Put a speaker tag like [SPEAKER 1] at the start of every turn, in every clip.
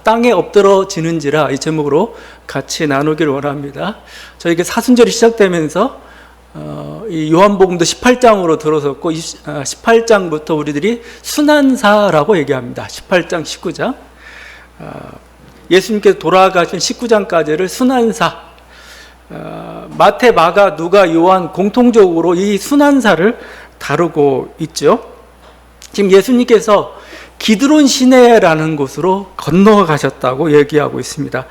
[SPEAKER 1] 땅에 엎드러지는지라 이 제목으로 같이 나누기를 원합니다. 저에게 사순절이 시작되면서 이 요한복음도 18장으로 들어섰고 18장부터 우리들이 순환사라고 얘기합니다. 18장, 19장. 예수님께서 돌아가신 19장까지를 순환사. 마태, 마가, 누가, 요한 공통적으로 이 순환사를 다루고 있죠. 지금 예수님께서 기드론 시내라는 곳으로 건너가셨다고 얘기하고 있습니다.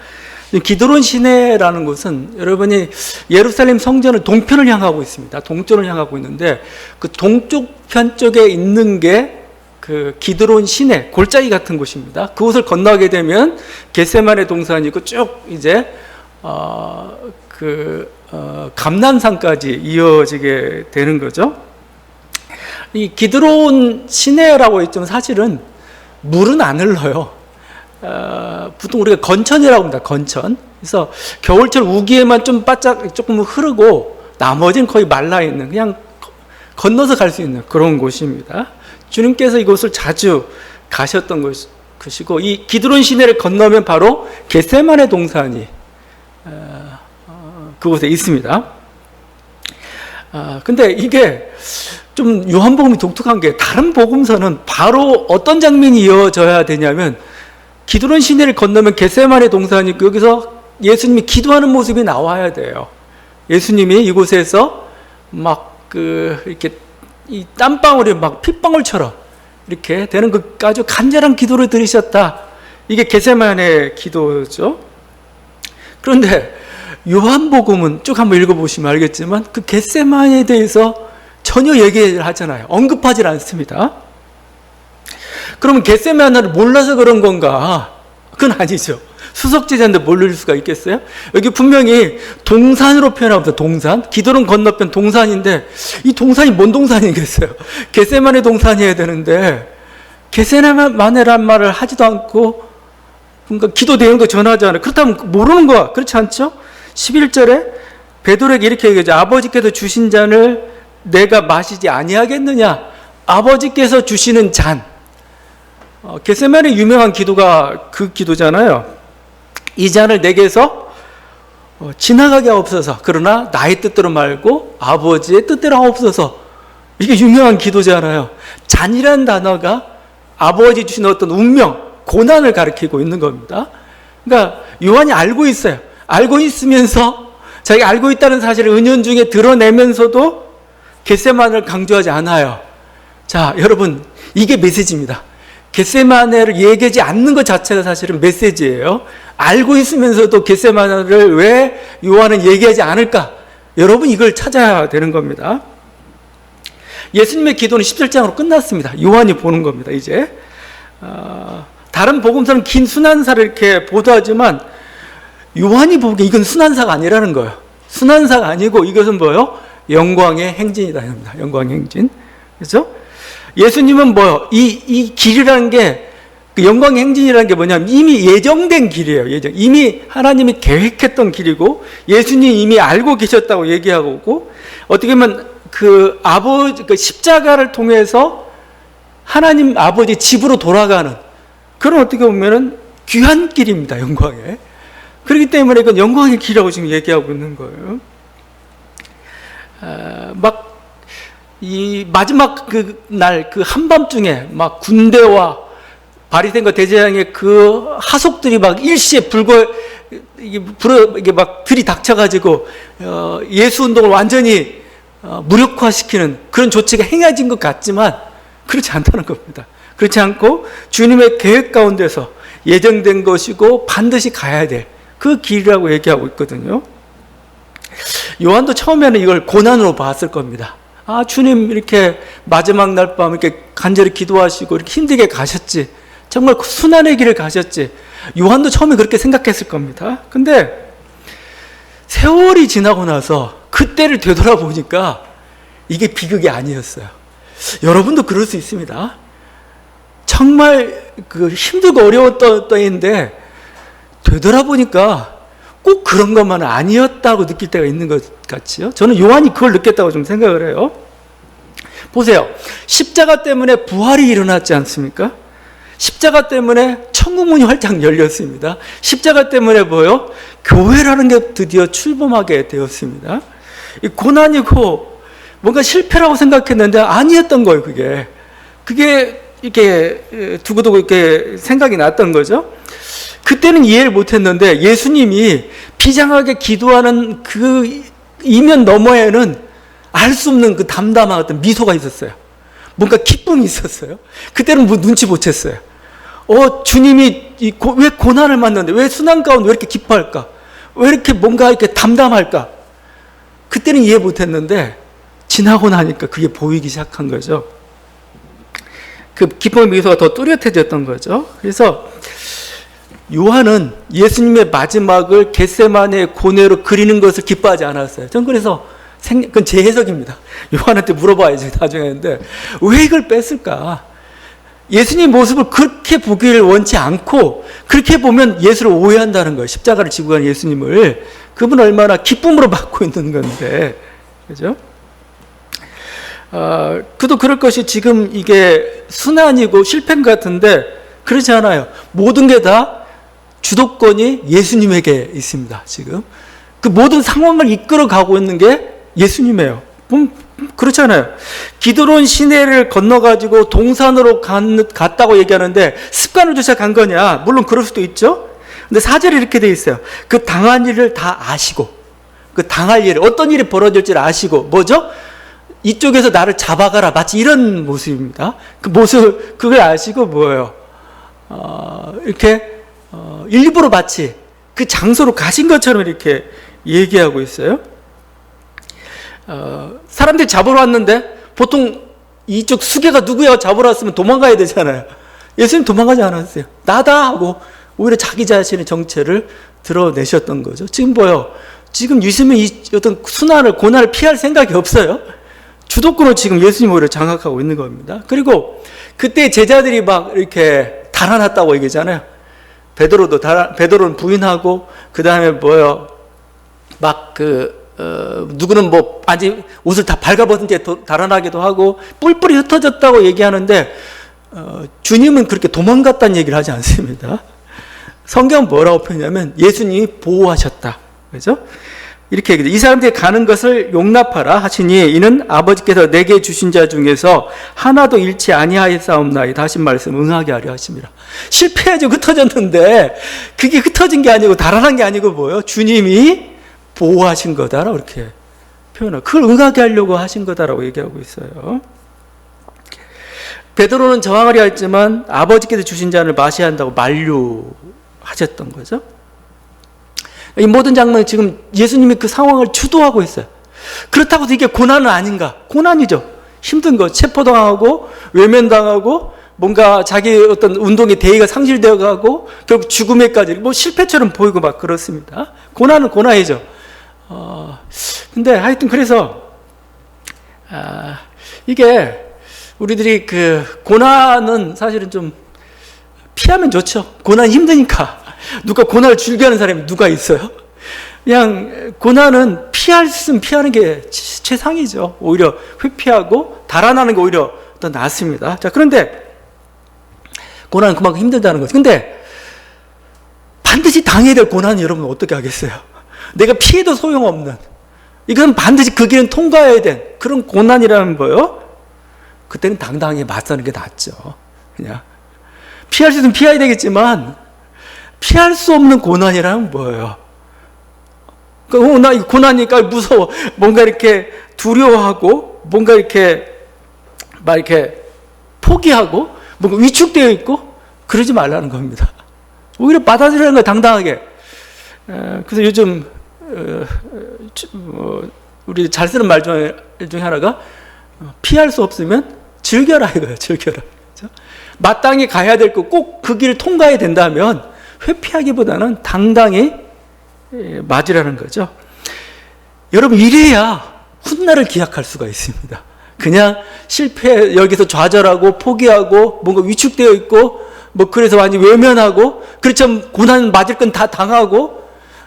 [SPEAKER 1] 기드론 시내라는 곳은 여러분이 예루살렘 성전은 동편을 향하고 있습니다. 동쪽을 향하고 있는데 그 동쪽 편 쪽에 있는 게 그 기드론 시내, 골짜기 같은 곳입니다. 그곳을 건너게 되면 겟세마네 동산이고 쭉 이제 감난산까지 이어지게 되는 거죠. 이 기드론 시내라고 했지만 사실은 물은 안 흘러요. 보통 우리가 건천이라고 합니다. 건천. 그래서 겨울철 우기에만 좀 바짝 조금 흐르고 나머지는 거의 말라 있는, 그냥 건너서 갈 수 있는 그런 곳입니다. 주님께서 이곳을 자주 가셨던 것이고, 이 기드론 시내를 건너면 바로 겟세마네 동산이 그곳에 있습니다. 근데 이게 좀 요한복음이 독특한 게, 다른 복음서는 바로 어떤 장면이 이어져야 되냐면 기드론 시내를 건너면 겟세마네 동산이 있고 여기서 예수님이 기도하는 모습이 나와야 돼요. 예수님이 이곳에서 이렇게 이 땀방울이 막 핏방울처럼 이렇게 되는 그 아주 간절한 기도를 드리셨다. 이게 겟세마네 기도죠. 그런데 요한복음은 쭉 한번 읽어보시면 알겠지만 그 겟세마네에 대해서 전혀 얘기를 하잖아요. 언급하지 않습니다. 그러면 겟세마네를 몰라서 그런 건가? 그건 아니죠. 수석제자인데 모를 수가 있겠어요? 여기 분명히 동산으로 표현합니다. 동산. 기드론 건너편 동산인데 이 동산이 뭔 동산이겠어요? 겟세마네 동산이어야 되는데 겟세마네란 말을 하지도 않고 그러니까 기도 내용도 전하지 않아요. 그렇다면 모르는 거야. 그렇지 않죠? 11절에 베드로에게 이렇게 얘기하죠. 아버지께서 주신 잔을 내가 마시지 아니하겠느냐? 아버지께서 주시는 잔. 겟세마네 유명한 기도가 그 기도잖아요. 이 잔을 내게서 지나가게 하옵소서. 그러나 나의 뜻대로 말고 아버지의 뜻대로 하옵소서. 이게 유명한 기도잖아요. 잔이라는 단어가 아버지 주신 어떤 운명, 고난을 가리키고 있는 겁니다. 그러니까 요한이 알고 있어요. 알고 있으면서 자기가 알고 있다는 사실을 은연중에 드러내면서도 겟세마네를 강조하지 않아요. 자, 여러분, 이게 메시지입니다. 겟세마네를 얘기하지 않는 것 자체가 사실은 메시지예요. 알고 있으면서도 겟세마네를 왜 요한은 얘기하지 않을까? 여러분, 이걸 찾아야 되는 겁니다. 예수님의 기도는 17장으로 끝났습니다. 요한이 보는 겁니다, 이제. 다른 복음서는 긴 순환사를 이렇게 보도하지만 요한이 보기에 이건 순환사가 아니라는 거예요. 순환사가 아니고 이것은 뭐예요? 영광의 행진이다. 영광의 행진. 그렇죠? 예수님은 뭐요? 이 길이라는 게, 그 영광의 행진이라는 게 뭐냐면 이미 예정된 길이에요. 이미 하나님이 계획했던 길이고 예수님이 이미 알고 계셨다고 얘기하고, 어떻게 보면 그 십자가를 통해서 하나님 아버지 집으로 돌아가는 그런 어떻게 보면은 귀한 길입니다. 영광의. 그렇기 때문에 이건 영광의 길이라고 지금 얘기하고 있는 거예요. 이 마지막 그 날, 그 한밤중에 막 군대와 바리새인과 대제사장의 그 하속들이 막 일시에 이게 막 들이닥쳐가지고 예수 운동을 완전히 무력화시키는 그런 조치가 행해진 것 같지만 그렇지 않다는 겁니다. 그렇지 않고 주님의 계획 가운데서 예정된 것이고 반드시 가야 될 그 길이라고 얘기하고 있거든요. 요한도 처음에는 이걸 고난으로 봤을 겁니다. 아, 주님 이렇게 마지막 날 밤 이렇게 간절히 기도하시고 이렇게 힘들게 가셨지. 정말 순환의 길을 가셨지. 요한도 처음에 그렇게 생각했을 겁니다. 근데 세월이 지나고 나서 그때를 되돌아보니까 이게 비극이 아니었어요. 여러분도 그럴 수 있습니다. 정말 그 힘들고 어려웠던 때인데 되돌아보니까 꼭 그런 것만은 아니었다고 느낄 때가 있는 것 같지요. 저는 요한이 그걸 느꼈다고 좀 생각을 해요. 보세요. 십자가 때문에 부활이 일어났지 않습니까? 십자가 때문에 천국문이 활짝 열렸습니다. 십자가 때문에 뭐요? 교회라는 게 드디어 출범하게 되었습니다. 이 고난이고 뭔가 실패라고 생각했는데 아니었던 거예요, 그게. 그게 이렇게 두고두고 이렇게 생각이 났던 거죠. 그때는 이해를 못했는데 예수님이 비장하게 기도하는 그 이면 너머에는 알 수 없는 그 담담한 어떤 미소가 있었어요. 뭔가 기쁨이 있었어요. 그때는 뭐 눈치 못 챘어요. 주님이 왜 고난을 만났는데 왜 순환 가운데 왜 이렇게 기뻐할까? 왜 이렇게 뭔가 이렇게 담담할까? 그때는 이해 못 했는데 지나고 나니까 그게 보이기 시작한 거죠. 그 기쁨의 미소가 더 뚜렷해졌던 거죠. 그래서 요한은 예수님의 마지막을 겟세마네의 고뇌로 그리는 것을 기뻐하지 않았어요. 전 그래서 그건 제 해석입니다. 요한한테 물어봐야지 나중에 했는데 왜 이걸 뺐을까? 예수님 모습을 그렇게 보기를 원치 않고 그렇게 보면 예수를 오해한다는 거예요. 십자가를 지고 가는 예수님을. 그분 얼마나 기쁨으로 받고 있는 건데. 그죠? 그도 그럴 것이 지금 이게 순환이고 실패인 것 같은데 그렇지 않아요. 모든 게 다 주도권이 예수님에게 있습니다. 지금. 그 모든 상황을 이끌어 가고 있는 게 예수님이에요. 그렇잖아요. 기드론 시내를 건너가지고 동산으로 갔다고 얘기하는데 습관을 두셔 간 거냐? 물론 그럴 수도 있죠. 근데 4절에 이렇게 돼 있어요. 그 당한 일을 다 아시고, 그 당할 일, 어떤 일이 벌어질지를 아시고, 뭐죠? 이쪽에서 나를 잡아가라. 마치 이런 모습입니다. 그 모습, 그걸 아시고 뭐예요? 이렇게, 일부러 마치 그 장소로 가신 것처럼 이렇게 얘기하고 있어요. 사람들이 잡으러 왔는데 보통 이쪽 수계가 누구야 잡으러 왔으면 도망가야 되잖아요. 예수님 도망가지 않았어요. 나다 하고 오히려 자기 자신의 정체를 드러내셨던 거죠. 지금 뭐요? 지금 예수님은 이 어떤 순환을 고난을 피할 생각이 없어요. 주도권을 지금 예수님 오히려 장악하고 있는 겁니다. 그리고 그때 제자들이 막 이렇게 달아났다고 얘기잖아요. 베드로는 부인하고 그 다음에 뭐요? 막 누구는 뭐 아직 옷을 다 발가벗은 채 달아나기도 하고 뿔뿔이 흩어졌다고 얘기하는데 주님은 그렇게 도망갔다는 얘기를 하지 않습니다. 성경은 뭐라고 표현하냐면 예수님이 보호하셨다. 그죠? 이렇게 얘기해요. 이 사람들이 가는 것을 용납하라 하시니 이는 아버지께서 내게 주신 자 중에서 하나도 잃지 아니하였사옵나이다 하신 말씀 응하게 하려 하십니다. 실패해서 흩어졌는데 그게 흩어진 게 아니고 달아난 게 아니고 뭐예요? 주님이 보호하신 거다라고 이렇게 표현하고 그걸 응하게 하려고 하신 거다라고 얘기하고 있어요. 베드로는 저항하려 했지만 아버지께서 주신 잔을 마셔야 한다고 만류하셨던 거죠. 이 모든 장면이 지금 예수님이 그 상황을 주도하고 있어요. 그렇다고 해서 이게 고난은 아닌가? 고난이죠. 힘든 거. 체포당하고 외면당하고 뭔가 자기 어떤 운동의 대의가 상실되어 가고 결국 죽음에까지 뭐 실패처럼 보이고 막 그렇습니다. 고난은 고난이죠. 근데 하여튼 그래서 이게 우리들이 그 고난은 사실은 좀 피하면 좋죠. 고난 힘드니까. 누가 고난을 즐겨하는 사람이 누가 있어요? 그냥 고난은 피할 수 있으면 피하는 게 최상이죠. 오히려 회피하고 달아나는 게 오히려 더 낫습니다. 자, 그런데 고난은 그만큼 힘들다는 거죠. 근데 반드시 당해야 될 고난은 여러분 어떻게 하겠어요? 내가 피해도 소용없는 이건 반드시 그 길은 통과해야 된 그런 고난이라면 뭐요? 그때는 당당하게 맞서는 게 낫죠. 그냥 피할 수 있으면 피해야 되겠지만 피할 수 없는 고난이라면 뭐예요? 나 이거 고난이니까 무서워. 뭔가 이렇게 두려워하고, 뭔가 이렇게, 막 이렇게 포기하고, 뭔가 위축되어 있고, 그러지 말라는 겁니다. 오히려 받아들이는 거예요, 당당하게. 그래서 요즘, 우리 잘 쓰는 말 중에 하나가, 피할 수 없으면 즐겨라 이거예요, 즐겨라. 그렇죠? 마땅히 가야 될 거 꼭 그 길을 통과해야 된다면, 회피하기보다는 당당히 맞으라는 거죠. 여러분 이래야 훗날을 기약할 수가 있습니다. 그냥 실패 여기서 좌절하고 포기하고 뭔가 위축되어 있고 뭐 그래서 완전 외면하고 그렇죠 고난 맞을 건 다 당하고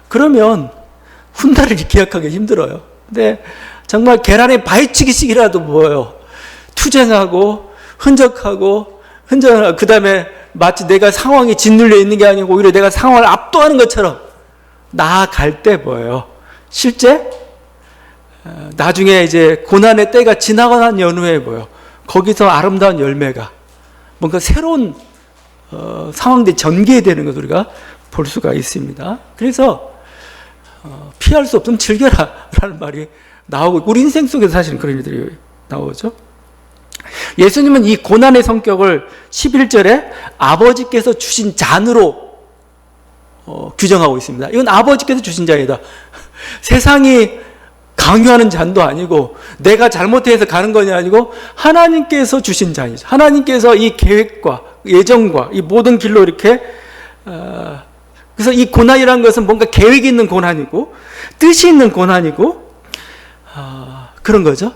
[SPEAKER 1] 그러면 훗날을 기약하기 힘들어요. 근데 정말 계란에 바위치기씩이라도 뭐예요. 투쟁하고 흔적하고 그 다음에 마치 내가 상황에 짓눌려 있는 게 아니고 오히려 내가 상황을 압도하는 것처럼 나아갈 때 뭐예요? 실제 나중에 이제 고난의 때가 지나고 난 연후에 뭐예요? 거기서 아름다운 열매가 뭔가 새로운 상황들이 전개되는 것을 우리가 볼 수가 있습니다. 그래서 피할 수 없으면 즐겨라 라는 말이 나오고 우리 인생 속에서 사실은 그런 일들이 나오죠. 예수님은 이 고난의 성격을 11절에 아버지께서 주신 잔으로 규정하고 있습니다. 이건 아버지께서 주신 잔이다. 세상이 강요하는 잔도 아니고 내가 잘못해서 가는 것이 아니고 하나님께서 주신 잔이죠. 하나님께서 이 계획과 예정과 이 모든 길로 이렇게 그래서 이 고난이라는 것은 뭔가 계획이 있는 고난이고 뜻이 있는 고난이고 그런 거죠.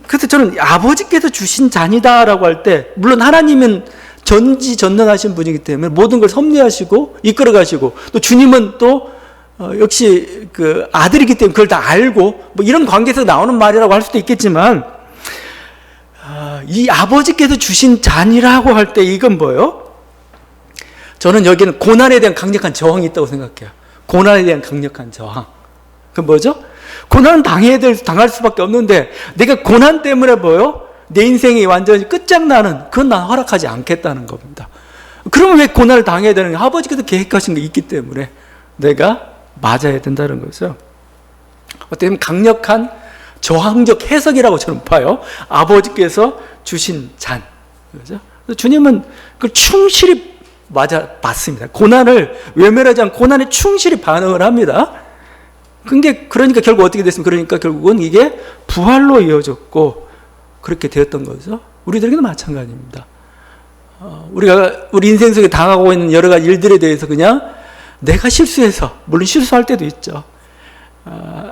[SPEAKER 1] 그래서 저는 아버지께서 주신 잔이다라고 할 때 물론 하나님은 전지전능하신 분이기 때문에 모든 걸 섭리하시고 이끌어 가시고 또 주님은 또 역시 그 아들이기 때문에 그걸 다 알고 뭐 이런 관계에서 나오는 말이라고 할 수도 있겠지만 이 아버지께서 주신 잔이라고 할 때 이건 뭐예요? 저는 여기는 고난에 대한 강력한 저항이 있다고 생각해요. 고난에 대한 강력한 저항. 그 뭐죠? 고난은 당할 수밖에 없는데 내가 고난 때문에 뭐예요? 내 인생이 완전히 끝장나는 그건 난 허락하지 않겠다는 겁니다. 그러면 왜 고난을 당해야 되는가? 아버지께서 계획하신 게 있기 때문에 내가 맞아야 된다는 거죠. 어떻게 보면 강력한 저항적 해석이라고 저는 봐요. 아버지께서 주신 잔. 그죠? 주님은 그걸 충실히 맞습니다. 고난을 외면하지 않고 고난에 충실히 반응을 합니다. 그러니까 결국 어떻게 됐습니까? 그러니까 결국은 이게 부활로 이어졌고 그렇게 되었던 거죠. 우리들에게도 마찬가지입니다. 우리 인생 속에 당하고 있는 여러 가지 일들에 대해서 그냥 내가 실수해서, 물론 실수할 때도 있죠.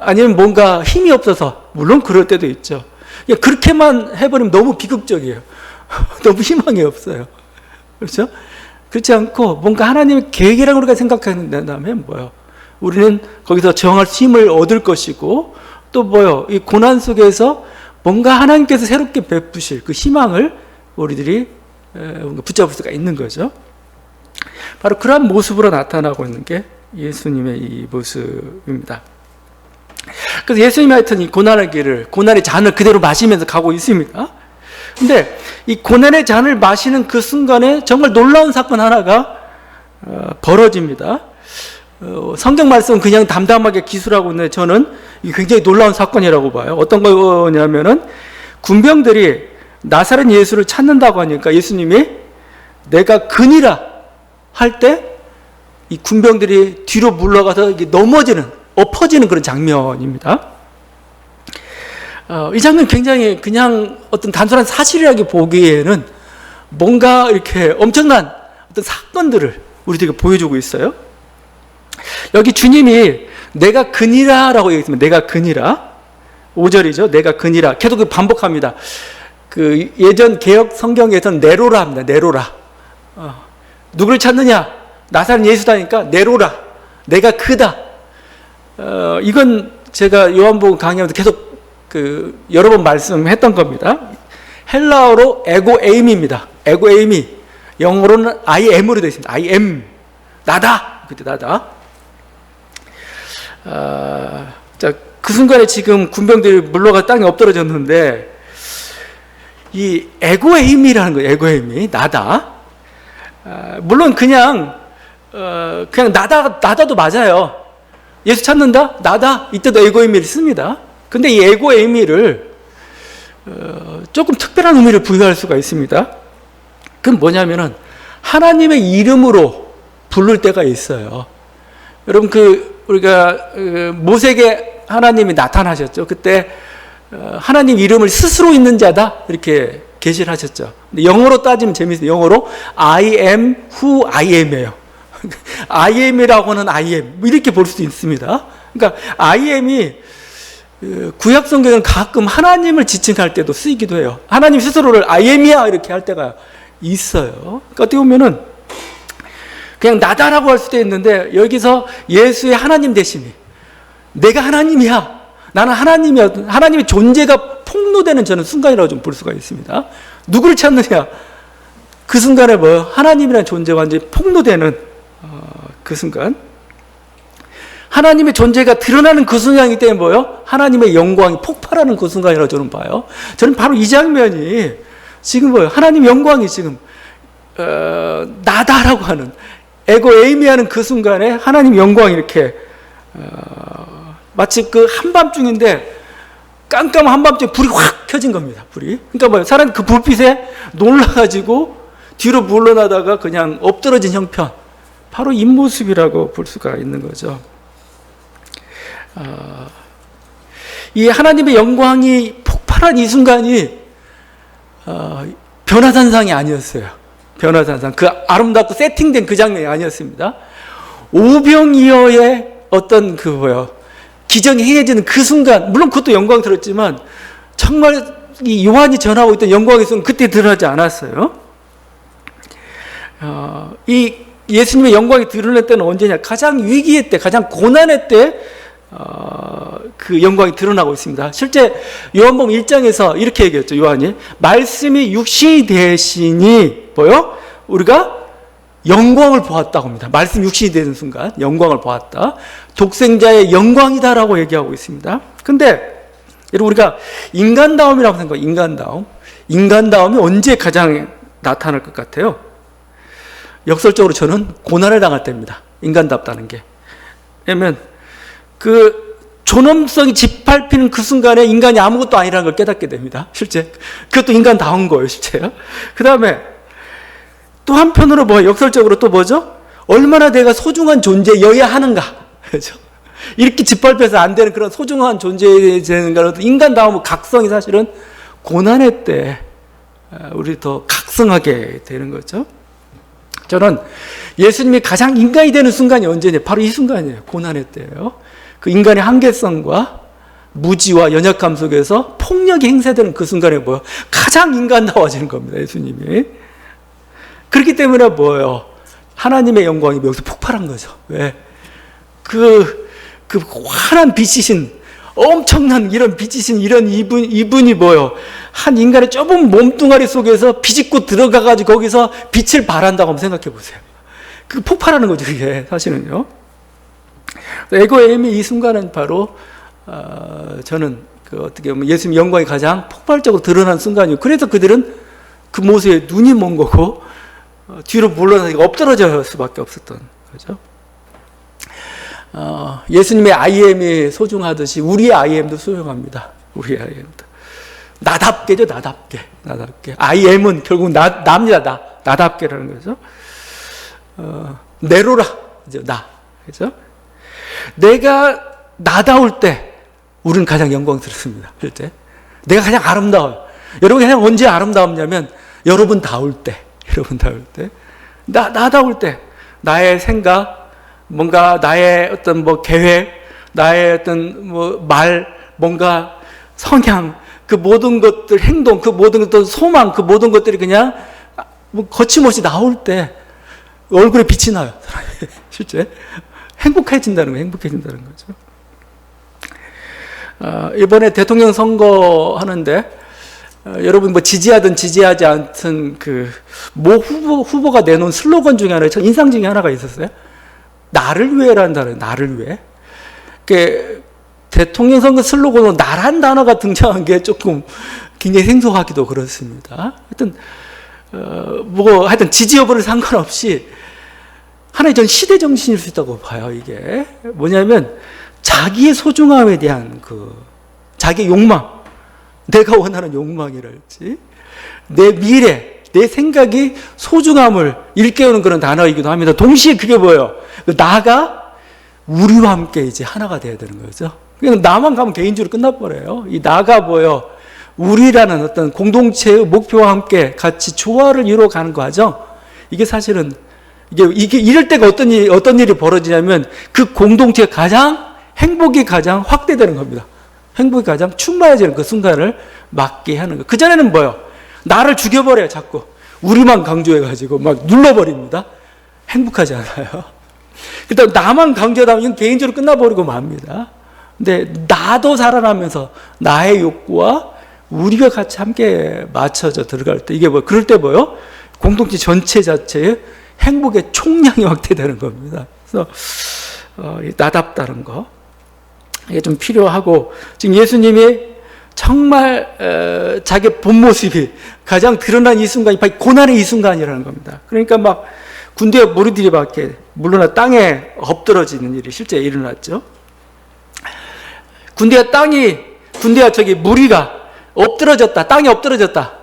[SPEAKER 1] 아니면 뭔가 힘이 없어서, 물론 그럴 때도 있죠. 그렇게만 해버리면 너무 비극적이에요. 너무 희망이 없어요. 그렇죠? 그렇지 않고 뭔가 하나님의 계획이라고 우리가 생각한다면 뭐예요? 우리는 거기서 저항할 힘을 얻을 것이고 또 뭐예요? 이 고난 속에서 뭔가 하나님께서 새롭게 베푸실 그 희망을 우리들이 붙잡을 수가 있는 거죠. 바로 그러한 모습으로 나타나고 있는 게 예수님의 이 모습입니다. 그래서 예수님이 하여튼 이 고난의 잔을 그대로 마시면서 가고 있습니다. 근데 이 고난의 잔을 마시는 그 순간에 정말 놀라운 사건 하나가 벌어집니다. 성경 말씀은 그냥 담담하게 기술하고 있는데 저는 굉장히 놀라운 사건이라고 봐요. 어떤 거냐면은 군병들이 나사렛 예수를 찾는다고 하니까 예수님이 내가 그니라 할 때 이 군병들이 뒤로 물러가서 엎어지는 그런 장면입니다. 이 장면 굉장히 그냥 어떤 단순한 사실이라고 보기에는 뭔가 이렇게 엄청난 어떤 사건들을 우리들에게 보여주고 있어요. 여기 주님이 내가 그니라라고 얘기했습니다. 내가 그니라. 5절이죠. 내가 그니라. 계속 반복합니다. 그 예전 개혁 성경에서는 네로라 합니다. 네로라. 누구를 찾느냐? 나사렛 예수다니까 네로라. 내가 그다. 이건 제가 요한복음 강의하면서 계속 여러 번 말씀했던 겁니다. 헬라어로 에고에임입니다. 에고에임이 영어로는 I am으로 되어 있습니다. I am. 나다. 그때 나다. 자, 그 순간에 지금 군병들이 물러가 땅에 엎드러졌는데 이 에고에임이라는 거예요. 에고에임이 나다. 물론 그냥 나다도 맞아요. 예수 찾는다? 나다. 이때도 에고에임을 씁니다. 근데 이 에고에임을 조금 특별한 의미를 부여할 수가 있습니다. 그건 뭐냐면은 하나님의 이름으로 부를 때가 있어요. 여러분 우리가 모세에게 하나님이 나타나셨죠. 그때 하나님 이름을 스스로 있는 자다 이렇게 계시를 하셨죠. 근데 영어로 따지면 재미있어요. 영어로 I am who I am이에요. I am이라고는 I am 이렇게 볼 수도 있습니다. 그러니까 I am이 구약 성경은 가끔 하나님을 지칭할 때도 쓰이기도 해요. 하나님 스스로를 I am이야 이렇게 할 때가 있어요. 그러니까 어떻게 보면은 그냥 나다라고 할 수도 있는데 여기서 예수의 하나님 대심이 내가 하나님이야. 나는 하나님이야. 하나님의 존재가 폭로되는 저는 순간이라고 좀 볼 수가 있습니다. 누구를 찾느냐? 그 순간에 뭐 하나님이라는 존재가 완전히 폭로되는 그 순간, 하나님의 존재가 드러나는 그 순간이기 때문에 뭐요? 하나님의 영광이 폭발하는 그 순간이라고 저는 봐요. 저는 바로 이 장면이 지금 뭐요? 하나님의 영광이 지금 나다라고 하는, 에고 에이미하는 그 순간에 하나님의 영광이 이렇게 마치 그 한밤중인데 깜깜한 한밤중에 불이 확 켜진 겁니다. 불이. 그러니까 뭐요? 사람이 그 불빛에 놀라가지고 뒤로 물러나다가 그냥 엎드러진 형편, 바로 이 모습이라고 볼 수가 있는 거죠. 이 하나님의 영광이 폭발한 이 순간이 변화산상이 아니었어요. 변화산상, 그 아름답고 세팅된 그 장면이 아니었습니다. 오병이어의 어떤 그 뭐요, 기적이 행해지는 그 순간, 물론 그것도 영광스럽지만 정말 이 요한이 전하고 있던 영광의 순간, 그때 드러나지 않았어요. 이 예수님의 영광이 드러날 때는 언제냐? 가장 위기의 때, 가장 고난의 때 그 영광이 드러나고 있습니다. 실제 요한복음 1장에서 이렇게 얘기했죠. 요한이 말씀이 육신이 되시니 뭐요? 우리가 영광을 보았다고 합니다. 말씀 육신이 되는 순간 영광을 보았다. 독생자의 영광이다라고 얘기하고 있습니다. 근데 여러분, 우리가 인간다움이라고 생각해요. 인간다움이 언제 가장 나타날 것 같아요? 역설적으로 저는 고난을 당할 때입니다. 인간답다는 게. 왜냐면 그 존엄성이 짓밟히는 그 순간에 인간이 아무것도 아니라는 걸 깨닫게 됩니다. 실제 그것도 인간다운 거예요, 실제요. 그 다음에 또 한편으로 뭐 역설적으로 또 뭐죠? 얼마나 내가 소중한 존재여야 하는가, 그렇죠? 이렇게 짓밟혀서 안 되는 그런 소중한 존재인가. 인간다움의 각성이 사실은 고난의 때 우리 더 각성하게 되는 거죠. 저는 예수님이 가장 인간이 되는 순간이 언제냐? 바로 이 순간이에요. 고난의 때예요. 그 인간의 한계성과 무지와 연약함 속에서 폭력이 행사되는 그 순간에 뭐예요? 가장 인간다워지는 겁니다. 예수님이. 그렇기 때문에 뭐예요? 하나님의 영광이 여기서 폭발한 거죠. 왜? 그 환한 빛이신, 엄청난 이런 빛이신 이런 이분이 뭐예요? 한 인간의 좁은 몸뚱아리 속에서 비집고 들어가가지고 거기서 빛을 발한다고 한번 생각해 보세요. 그 폭발하는 거죠, 이게 사실은요. 에고 에이미 이 순간은 바로 저는 그 어떻게 보면 예수님 영광이 가장 폭발적으로 드러난 순간이고, 그래서 그들은 그 모습에 눈이 먼 거고 뒤로 물러나서 엎드러질 수밖에 없었던 거죠. 예수님의 I am이 소중하듯이 우리의 I am도 소중합니다. 우리의 I am도. 나답게죠, 나답게. I am은 결국 나입니다. 나답게라는 거죠. 내로라, 나. 그죠? 내가 나다울 때 우리는 가장 영광스럽습니다. 실제. 내가 가장 아름다워요. 여러분 그냥 언제 아름다웠냐면 여러분 다울 때. 나다울 때. 나의 생각, 뭔가 나의 어떤 뭐 계획, 나의 어떤 뭐 말, 뭔가 성향, 그 모든 것들, 행동, 그 모든 것들, 소망, 그 모든 것들이 그냥 뭐 거침없이 나올 때 얼굴에 빛이 나요. 실제. 행복해진다는 거죠. 이번에 대통령 선거 하는데, 여러분 뭐 지지하든 지지하지 않든 모 후보가 내놓은 슬로건 중에 하나, 인상적인 하나가 있었어요. 나를 위해라는 단어예요. 나를 위해. 대통령 선거 슬로건으로 나란 단어가 등장한 게 조금 굉장히 생소하기도 그렇습니다. 하여튼 지지 여부를 상관없이 하나의 전 시대 정신일 수 있다고 봐요. 이게 뭐냐면 자기의 소중함에 대한 자기의 욕망, 내가 원하는 욕망이랄지, 내 미래, 내 생각이 소중함을 일깨우는 그런 단어이기도 합니다. 동시에 그게 뭐예요? 나가 우리와 함께 이제 하나가 돼야 되는 거죠. 그냥 나만 가면 개인주의로 끝나버려요. 이 나가 뭐예요? 우리라는 어떤 공동체의 목표와 함께 같이 조화를 이루어가는 과정. 이게 사실은 이게 이럴 때가 어떤 일이 벌어지냐면 그 공동체가 행복이 가장 확대되는 겁니다. 행복이 가장 충만해지는 그 순간을 맞게 하는 거예요. 그전에는 뭐예요? 나를 죽여버려요, 자꾸. 우리만 강조해가지고 막 눌러버립니다. 행복하지 않아요. 일단 나만 강조하다 보면 개인적으로 끝나버리고 맙니다. 근데 나도 살아나면서 나의 욕구와 우리가 같이 함께 맞춰져 들어갈 때, 이게 그럴 때 뭐예요? 공동체 전체 자체의 행복의 총량이 확대되는 겁니다. 그래서 나답다는 거 이게 좀 필요하고, 지금 예수님이 정말 자기 본 모습이 가장 드러난 이 순간이 바로 고난의 이 순간이라는 겁니다. 그러니까 막 군대의 무리들이 밖에 물러나 땅에 엎드러지는 일이 실제 일어났죠. 군대와 저기 무리가 엎드러졌다, 땅에 엎드러졌다.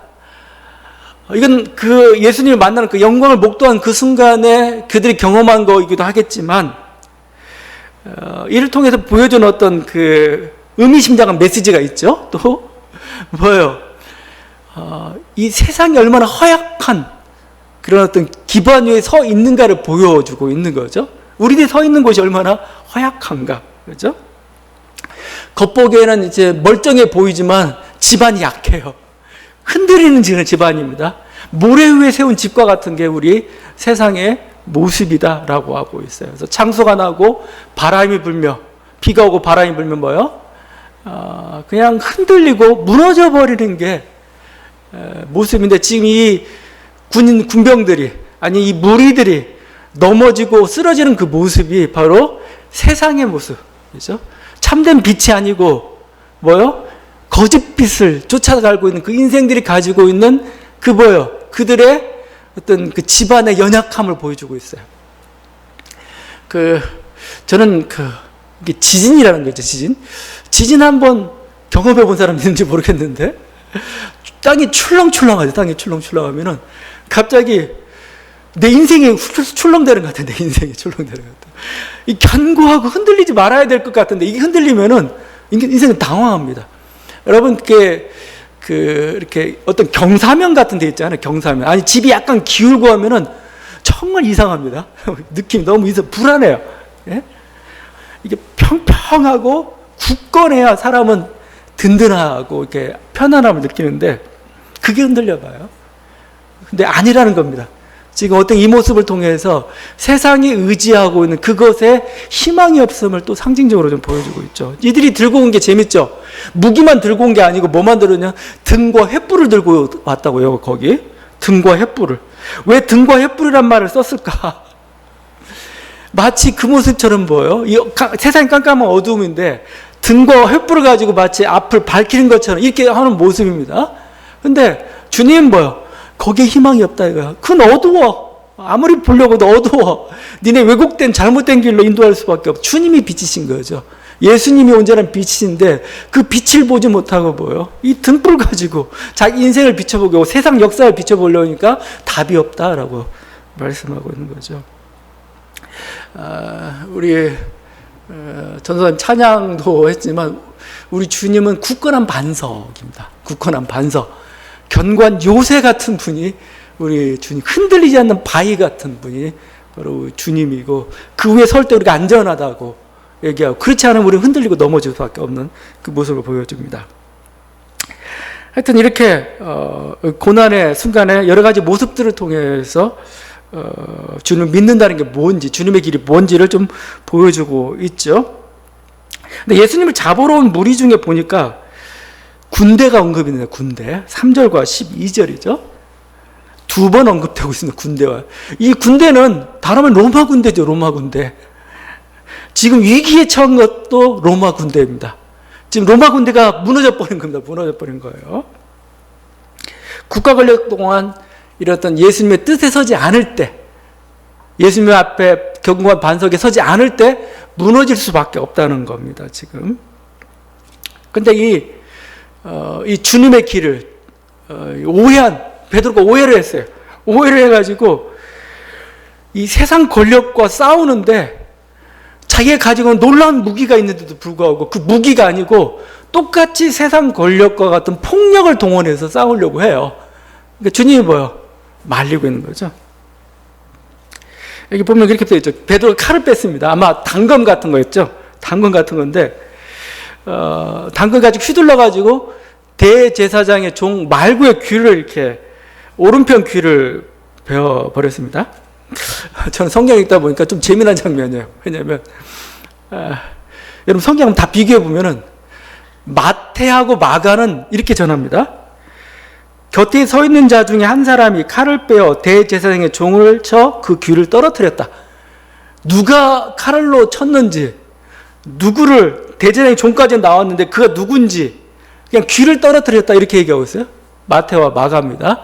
[SPEAKER 1] 이건 그 예수님을 만나는 그 영광을 목도한 그 순간에 그들이 경험한 거이기도 하겠지만, 이를 통해서 보여준 어떤 그 의미심장한 메시지가 있죠. 또 뭐예요? 이 세상이 얼마나 허약한 그런 어떤 기반 위에 서 있는가를 보여주고 있는 거죠. 우리들이 서 있는 곳이 얼마나 허약한가, 그렇죠? 겉보기에는 이제 멀쩡해 보이지만 집안이 약해요. 흔들리는 집안입니다. 모래 위에 세운 집과 같은 게 우리 세상의 모습이다라고 하고 있어요. 그래서 창수가 나고 바람이 불며, 비가 오고 바람이 불면 뭐요? 그냥 흔들리고 무너져 버리는 게 모습인데, 지금 이 군병들이, 아니 이 무리들이 넘어지고 쓰러지는 그 모습이 바로 세상의 모습이죠. 참된 빛이 아니고 뭐요? 거짓 빛을 쫓아가고 있는 그 인생들이 가지고 있는 그 뭐요? 그들의 어떤 그 집안의 연약함을 보여주고 있어요. 저는 이게 지진이라는 거죠, 지진 한번 경험해 본 사람 있는지 모르겠는데, 땅이 출렁출렁하죠. 땅이 출렁출렁하면은 갑자기 내 인생이 출렁대는 것 같아. 내 인생이 출렁대는 것 같아. 이 견고하고 흔들리지 말아야 될 것 같은데, 이게 흔들리면은 인생은 당황합니다. 여러분, 이렇게 어떤 경사면 같은 데 있잖아요. 경사면. 아니, 집이 약간 기울고 하면은 정말 이상합니다. 느낌이 너무 불안해요. 예? 이게 평평하고 굳건해야 사람은 든든하고 이렇게 편안함을 느끼는데, 그게 흔들려 봐요. 근데 아니라는 겁니다. 지금 어떤 이 모습을 통해서 세상이 의지하고 있는 그것에 희망이 없음을 또 상징적으로 좀 보여주고 있죠. 이들이 들고 온 게 재밌죠. 무기만 들고 온 게 아니고 뭐만 들었냐? 등과 횃불을 들고 왔다고요. 거기 등과 횃불을. 왜 등과 횃불이란 말을 썼을까? 마치 그 모습처럼 보여요. 세상이 깜깜한 어두움인데 등과 횃불을 가지고 마치 앞을 밝히는 것처럼 이렇게 하는 모습입니다. 근데 주님은 뭐요? 거기에 희망이 없다 이거야. 그건 어두워. 아무리 보려고도 어두워. 니네 왜곡된 잘못된 길로 인도할 수밖에 없어. 주님이 빛이신 거죠. 예수님이 온전한 빛이신데 그 빛을 보지 못하고 뭐요? 이 등불 가지고 자기 인생을 비춰보고 세상 역사를 비춰보려니까 답이 없다라고 말씀하고 있는 거죠. 우리 전도사님 찬양도 했지만 우리 주님은 굳건한 반석입니다. 굳건한 반석. 견고한 요새 같은 분이 우리 주님, 흔들리지 않는 바위 같은 분이 바로 주님이고, 그 위에 설 때 우리가 안전하다고 얘기하고, 그렇지 않으면 우리는 흔들리고 넘어질 수밖에 없는 그 모습을 보여줍니다. 하여튼 이렇게 고난의 순간에 여러 가지 모습들을 통해서 주님을 믿는다는 게 뭔지, 주님의 길이 뭔지를 좀 보여주고 있죠. 근데 예수님을 잡으러 온 무리 중에 보니까 군대가 언급이 되네요. 군대. 3절과 12절이죠. 두 번 언급되고 있습니다. 군대와. 이 군대는 다름은 로마 군대죠. 로마 군대. 지금 위기에 처한 것도 로마 군대입니다. 지금 로마 군대가 무너져 버린 겁니다. 무너져 버린 거예요. 국가 권력 동안 이랬던 예수님의 뜻에 서지 않을 때, 예수님 앞에 견고한 반석에 서지 않을 때 무너질 수밖에 없다는 겁니다. 지금. 근데 이 주님의 길을 베드로가 오해를 했어요. 오해를 해가지고 이 세상 권력과 싸우는데 자기가 가지고 있는 놀라운 무기가 있는데도 불구하고 그 무기가 아니고 똑같이 세상 권력과 같은 폭력을 동원해서 싸우려고 해요. 그러니까 주님이 뭐요? 말리고 있는 거죠. 여기 보면 그렇게 되어 있죠. 베드로가 칼을 뺐습니다. 아마 단검 같은 거였죠. 단검 같은 건데 당근 가지고 휘둘러가지고 대제사장의 종 말구의 귀를 이렇게 오른편 귀를 베어버렸습니다. 저는 성경 읽다 보니까 좀 재미난 장면이에요. 왜냐하면 여러분 성경 다 비교해 보면은 마태하고 마가는 이렇게 전합니다. 곁에 서 있는 자 중에 한 사람이 칼을 빼어 대제사장의 종을 쳐 그 귀를 떨어뜨렸다. 누가 칼로 쳤는지, 누구를, 대제사장의 종까지 나왔는데 그가 누군지 그냥 귀를 떨어뜨렸다 이렇게 얘기하고 있어요. 마태와 마가입니다.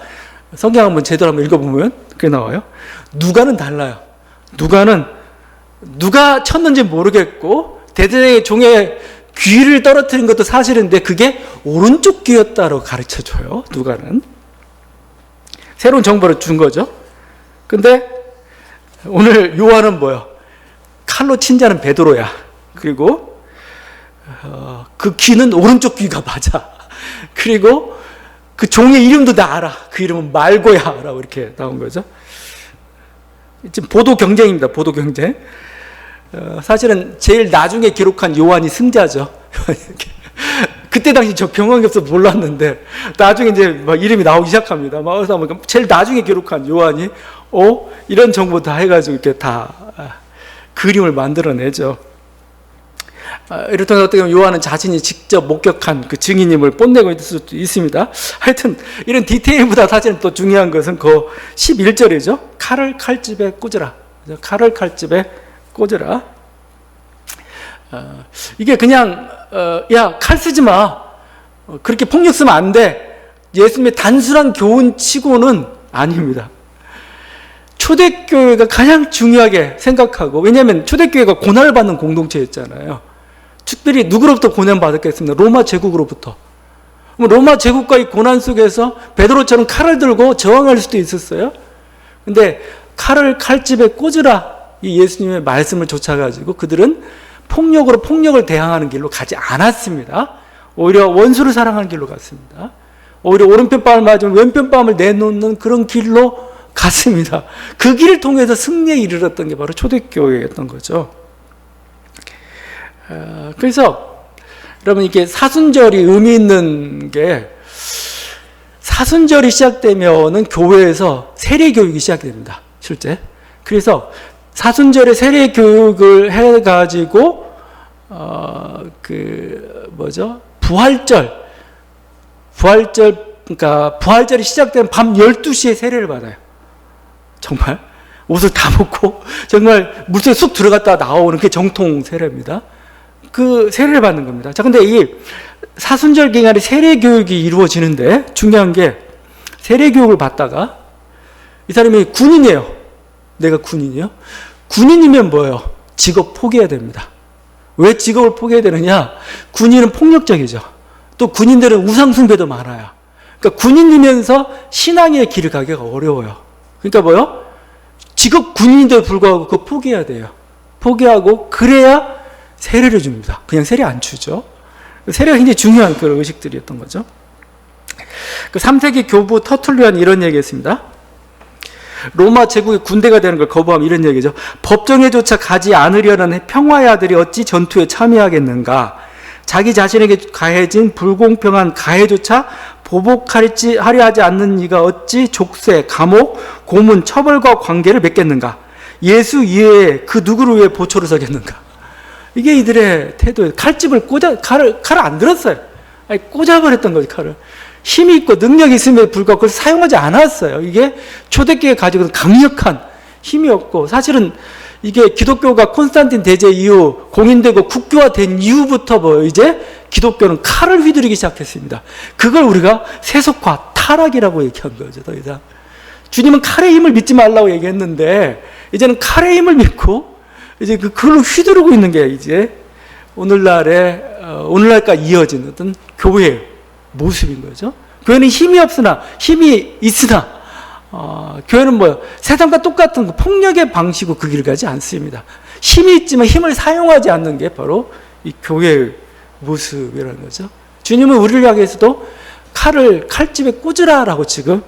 [SPEAKER 1] 성경 한번 제대로 한번 읽어보면 그게 나와요. 누가는 달라요. 누가는 누가 쳤는지 모르겠고 대제사장의 종의 귀를 떨어뜨린 것도 사실인데 그게 오른쪽 귀였다고 가르쳐줘요. 누가는. 새로운 정보를 준 거죠. 근데 오늘 요한은 뭐예요? 칼로 친 자는 베드로야. 그리고 그 귀는 오른쪽 귀가 맞아. 그리고 그 종의 이름도 나 알아. 그 이름은 말고야 라고 이렇게 나온 거죠. 지금 보도 경쟁입니다. 보도 경쟁. 사실은 제일 나중에 기록한 요한이 승자죠. 그때 당시 저 병원이 없어서 몰랐는데 나중에 이제 막 이름이 나오기 시작합니다. 막 그래서 제일 나중에 기록한 요한이 이런 정보 다 해가지고 이렇게 다 그림을 만들어내죠. 이렇다면 어떻게 보면 요한은 자신이 직접 목격한 그 증인임을 뽐내고 있을 수도 있습니다. 하여튼 이런 디테일보다 사실은 또 중요한 것은 그 11절이죠. 칼을 칼집에 꽂으라. 칼을 칼집에 꽂으라. 이게 그냥 야, 칼 쓰지 마. 그렇게 폭력 쓰면 안 돼. 예수님의 단순한 교훈 치고는 아닙니다. 초대교회가 가장 중요하게 생각하고, 왜냐하면 초대교회가 고난을 받는 공동체였잖아요. 특별히 누구로부터 고난받았겠습니까? 로마 제국으로부터. 로마 제국과의 고난 속에서 베드로처럼 칼을 들고 저항할 수도 있었어요. 근데 칼을 칼집에 꽂으라, 이 예수님의 말씀을 좇아가지고 그들은 폭력으로 폭력을 대항하는 길로 가지 않았습니다. 오히려 원수를 사랑하는 길로 갔습니다. 오히려 오른편 뺨을 맞으면 왼편 뺨을 내놓는 그런 길로 갔습니다. 그 길을 통해서 승리에 이르렀던 게 바로 초대교회였던 거죠. 그래서 여러분, 이게 사순절이 의미 있는 게, 사순절이 시작되면은 교회에서 세례 교육이 시작됩니다. 실제. 그래서 사순절에 세례 교육을 해가지고 그러니까 부활절이 시작되면 밤 12시에 세례를 받아요. 정말 옷을 다 벗고 정말 물속에 쑥 들어갔다 나오는 게 정통 세례입니다. 그 세례를 받는 겁니다. 자, 근데 이 사순절 기간에 세례 교육이 이루어지는데 중요한 게, 세례 교육을 받다가 이 사람이 군인이에요. 내가 군인이요? 군인이면 뭐예요? 직업 포기해야 됩니다. 왜 직업을 포기해야 되느냐? 군인은 폭력적이죠. 또 군인들은 우상숭배도 많아요. 그러니까 군인이면서 신앙의 길을 가기가 어려워요. 그러니까 뭐요? 직업 군인인데도 불구하고 그거 포기해야 돼요. 포기하고 그래야 세례를 줍니다. 그냥 세례 안 주죠. 세례가 굉장히 중요한 그런 의식들이었던 거죠. 그 3세기 교부 터툴리안이 이런 얘기했습니다. 로마 제국의 군대가 되는 걸 거부하면 이런 얘기죠. 법정에조차 가지 않으려는 평화의 아들이 어찌 전투에 참여하겠는가? 자기 자신에게 가해진 불공평한 가해조차 보복하려 하지 않는 이가 어찌 족쇄, 감옥, 고문, 처벌과 관계를 맺겠는가? 예수 이외에 그 누구를 위해 보초를 서겠는가? 이게 이들의 태도예요. 칼집을 칼을 안 들었어요. 꽂아버렸던 거죠, 칼을. 힘이 있고 능력이 있음에도 불구하고 그걸 사용하지 않았어요. 이게 초대교회가 가지고 있는 강력한 힘이었고, 사실은 이게 기독교가 콘스탄틴 대제 이후 공인되고 국교화된 이후부터 이제 기독교는 칼을 휘두르기 시작했습니다. 그걸 우리가 세속화, 타락이라고 얘기한 거죠, 더 이상. 주님은 칼의 힘을 믿지 말라고 얘기했는데, 이제는 칼의 힘을 믿고, 이제 그걸로 휘두르고 있는 게 이제 오늘날까지 이어진 어떤 교회의 모습인 거죠. 교회는 힘이 없으나, 힘이 있으나, 교회는 뭐예요? 세상과 똑같은 폭력의 방식으로 그 길을 가지 않습니다. 힘이 있지만 힘을 사용하지 않는 게 바로 이 교회의 모습이라는 거죠. 주님은 우리를 향해서도 칼집에 꽂으라라고 지금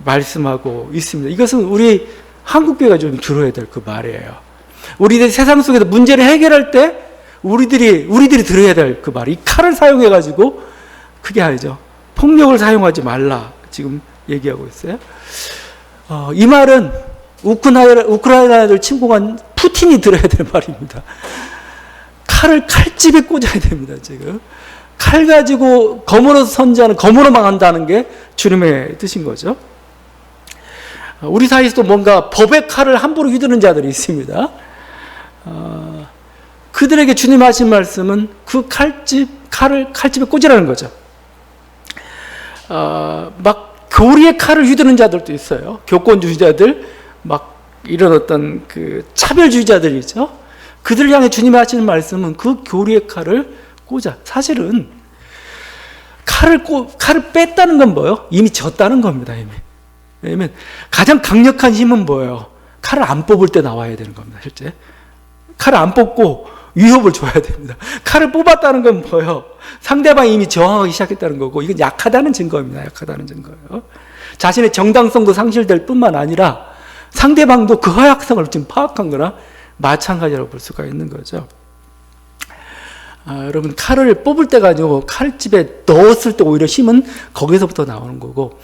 [SPEAKER 1] 말씀하고 있습니다. 이것은 우리 한국교회가 좀 들어야 될 그 말이에요. 우리들이 세상 속에서 문제를 해결할 때 우리들이 들어야 될 그 말이, 이 칼을 사용해가지고 그게 아니죠. 폭력을 사용하지 말라 지금 얘기하고 있어요. 이 말은 우크라이나를 침공한 푸틴이 들어야 될 말입니다. 칼을 칼집에 꽂아야 됩니다, 지금. 칼 가지고 검으로 선지하는, 검으로 망한다는 게 주님의 뜻인 거죠. 우리 사이에서도 뭔가 법의 칼을 함부로 휘두르는 자들이 있습니다. 그들에게 주님 하신 말씀은 그 칼을 칼집에 꽂으라는 거죠. 막 교리의 칼을 휘두르는 자들도 있어요. 교권주의자들, 막 이런 어떤 그 차별주의자들이죠. 그들을 향해 주님이 하시는 말씀은 그 교리의 칼을 꽂아. 사실은 칼을 뺐다는 건 뭐예요? 이미 졌다는 겁니다. 이미. 왜냐면 가장 강력한 힘은 뭐예요? 칼을 안 뽑을 때 나와야 되는 겁니다. 실제 칼을 안 뽑고 위협을 줘야 됩니다. 칼을 뽑았다는 건 뭐예요? 상대방이 이미 저항하기 시작했다는 거고, 이건 약하다는 증거입니다. 약하다는 증거예요. 자신의 정당성도 상실될 뿐만 아니라 상대방도 그 허약성을 지금 파악한 거나 마찬가지라고 볼 수가 있는 거죠. 여러분, 칼을 뽑을 때가 아니고 칼집에 넣었을 때 오히려 힘은 거기서부터 나오는 거고,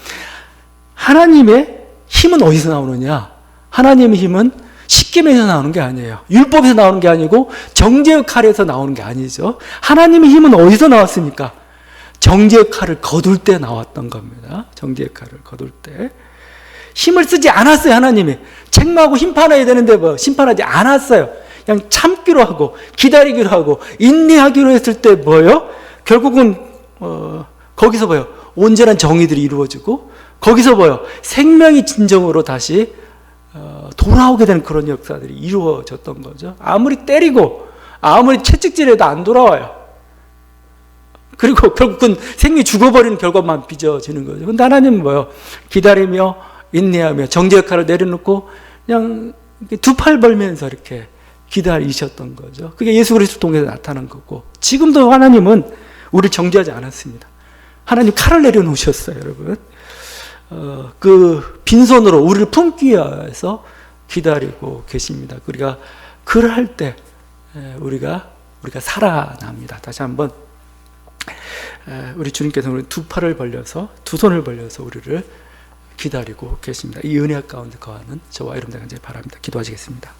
[SPEAKER 1] 하나님의 힘은 어디서 나오느냐? 하나님의 힘은 십계명에서 나오는 게 아니에요. 율법에서 나오는 게 아니고 정죄의 칼에서 나오는 게 아니죠. 하나님의 힘은 어디서 나왔습니까? 정죄의 칼을 거둘 때 나왔던 겁니다. 정죄의 칼을 거둘 때. 힘을 쓰지 않았어요. 하나님이. 책망하고 심판해야 되는데 뭐 심판하지 않았어요. 그냥 참기로 하고 기다리기로 하고 인내하기로 했을 때 뭐예요? 결국은 거기서 뭐예요? 온전한 정의들이 이루어지고, 거기서 뭐예요? 생명이 진정으로 다시 돌아오게 되는 그런 역사들이 이루어졌던 거죠. 아무리 때리고 아무리 채찍질해도 안 돌아와요. 그리고 결국은 생명이 죽어버리는 결과만 빚어지는 거죠. 근데 하나님은 뭐예요? 기다리며 인내하며 정죄의 칼을 내려놓고 그냥 두 팔 벌면서 이렇게 기다리셨던 거죠. 그게 예수 그리스도 통해서 나타난 거고, 지금도 하나님은 우리를 정죄하지 않았습니다. 하나님 칼을 내려놓으셨어요, 여러분. 그 빈손으로 우리를 품기 위해서 기다리고 계십니다. 우리가 그럴 때 우리가 살아납니다. 다시 한번 우리 주님께서 우리 두 팔을 벌려서, 두 손을 벌려서 우리를 기다리고 계십니다. 이 은혜 가운데 거하는 저와 여러분들 간절히 바랍니다. 기도하시겠습니다.